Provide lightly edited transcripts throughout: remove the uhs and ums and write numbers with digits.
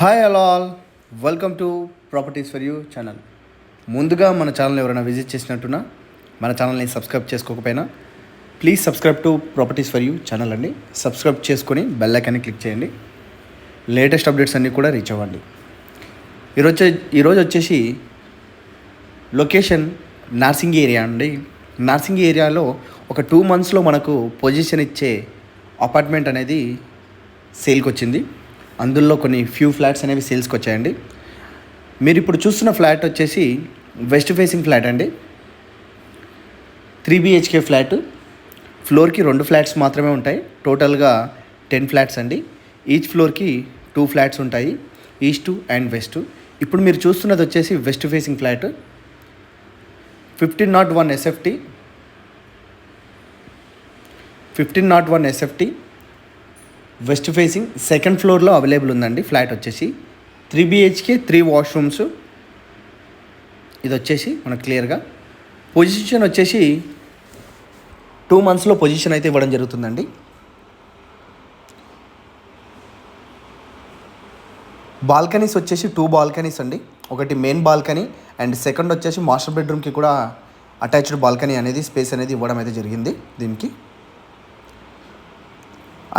Hi all welcome to properties for you channel. ముందుగా మన channel ఎవరైనా విజిట్ చేసినట్టున్నా మన ఛానల్ని సబ్స్క్రైబ్ చేసుకోకపోయినా please subscribe to properties for you channel అండి. సబ్స్క్రైబ్ చేసుకొని బెల్ ఐకాన్ని క్లిక్ చేయండి. లేటెస్ట్ అప్డేట్స్ అన్నీ కూడా రీచ్ అవ్వండి. ఈరోజు వచ్చేసి లొకేషన్ నార్సింగి ఏరియా అండి. నార్సింగి ఏరియాలో ఒక 2 monthsలో మనకు పొజిషన్ ఇచ్చే అపార్ట్మెంట్ అనేది సేల్కి వచ్చింది. అందులో కొన్ని ఫ్యూ ఫ్లాట్స్ అనేవి సేల్స్కి వచ్చాయండి. మీరు ఇప్పుడు చూస్తున్న ఫ్లాట్ వచ్చేసి వెస్ట్ ఫేసింగ్ ఫ్లాట్ అండి. 3 BHK ఫ్లాట్. ఫ్లోర్కి 2 ఫ్లాట్స్ మాత్రమే ఉంటాయి. టోటల్గా 10 ఫ్లాట్స్ అండి. ఈచ్ ఫ్లోర్కి 2 ఫ్లాట్స్ ఉంటాయి, ఈస్ట్ అండ్ వెస్ట్. ఇప్పుడు మీరు చూస్తున్నది వచ్చేసి west facing flat. 1501 SFT west facing second ఫ్లోర్లో అవైలబుల్ ఉందండి. ఫ్లాట్ వచ్చేసి 3 BHK 3 వాష్రూమ్స్. ఇది వచ్చేసి మనకు క్లియర్గా పొజిషన్ వచ్చేసి 2 monthsలో పొజిషన్ అయితే ఇవ్వడం జరుగుతుందండి. బాల్కనీస్ వచ్చేసి 2 బాల్కనీస్ అండి. ఒకటి మెయిన్ బాల్కనీ అండ్ సెకండ్ వచ్చేసి మాస్టర్ బెడ్రూమ్కి కూడా అటాచ్డ్ బాల్కనీ అనేది స్పేస్ అనేది ఇవ్వడం అయితే జరిగింది. దీనికి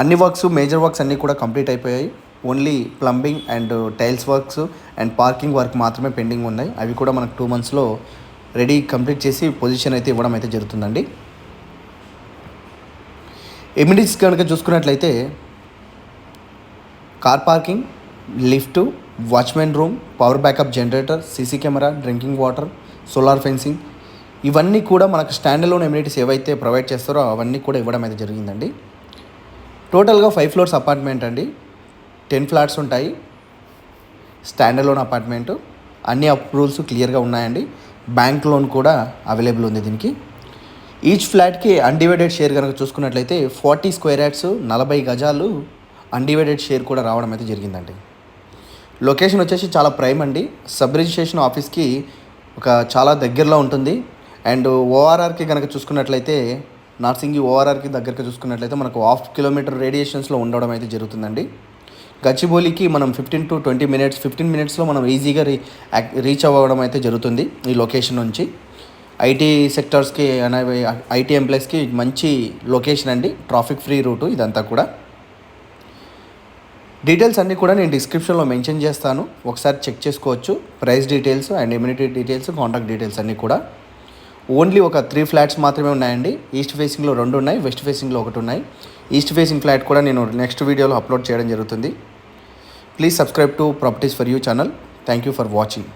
అన్ని వర్క్స్ మేజర్ వర్క్స్ అన్నీ కూడా కంప్లీట్ అయిపోయాయి. Only plumbing and tiles works and parking work మాత్రమే పెండింగ్ ఉన్నాయి. అవి కూడా మనకు 2 monthsలో రెడీ కంప్లీట్ చేసి పొజిషన్ అయితే ఇవ్వడం అయితే జరుగుతుందండి. ఎమ్యూనిటీస్ కనుక చూసుకున్నట్లయితే car parking, lift, watchmen room, power backup generator, CC camera, drinking water, solar fencing, ఇవన్నీ కూడా మనకు స్టాండ్ అలోన్ ఎమ్యూనిటీస్ ఏవైతే ప్రొవైడ్ చేస్తారో అవన్నీ కూడా ఇవ్వడం అయితే జరిగిందండి. టోటల్గా 5 floors అపార్ట్మెంట్ అండి. 10 ఫ్లాట్స్ ఉంటాయి. Stand alone apartment. అన్ని అప్రూవల్స్ క్లియర్గా ఉన్నాయండి. బ్యాంక్ లోన్ కూడా అవైలబుల్ ఉంది దీనికి. ఈచ్ ఫ్లాట్కి అన్డివైడెడ్ షేర్ కనుక చూసుకున్నట్లయితే 40 square yards 40 గజాలు అన్డివైడెడ్ షేర్ కూడా రావడం అయితే జరిగిందండి. లొకేషన్ వచ్చేసి చాలా ప్రైమ్ అండి. సబ్ రిజిస్ట్రేషన్ ఆఫీస్కి ఒక చాలా దగ్గరలో ఉంటుంది. అండ్ ఓఆర్ఆర్కి కనుక చూసుకున్నట్లయితే నార్సింగి ఓఆర్ఆర్కి దగ్గరగా చూసుకున్నట్లయితే మనకు 1/2 kilometer రేడియేషన్స్లో ఉండడం అయితే జరుగుతుందండి. గచ్చిబౌలికి మనం 15 to 20 minutes 15 minutesలో మనం ఈజీగా రీచ్ అవ్వడం అయితే జరుగుతుంది ఈ లొకేషన్ నుంచి. ఐటీ సెక్టర్స్కి అనేవి ఐటీ ఎంప్లాయీస్కి మంచి లొకేషన్ అండి. ట్రాఫిక్ ఫ్రీ రూటు ఇదంతా కూడా. డీటెయిల్స్ అన్నీ కూడా నేను డిస్క్రిప్షన్లో మెన్షన్ చేస్తాను, ఒకసారి చెక్ చేసుకోవచ్చు. Price details and immunity details, contact details అన్నీ కూడా. ఓన్లీ ఒక 3 ఫ్లాట్స్ మాత్రమే ఉన్నాయండి. ఈస్ట్ ఫేసింగ్లో 2 ఉన్నాయి, వెస్ట్ ఫేసింగ్లో 1 ఉన్నాయి. ఈస్ట్ ఫేసింగ్ ఫ్లాట్ కూడా నేను నెక్స్ట్ వీడియోలో అప్లోడ్ చేయడం జరుగుతుంది. Please subscribe to properties for you channel. Thank you for watching.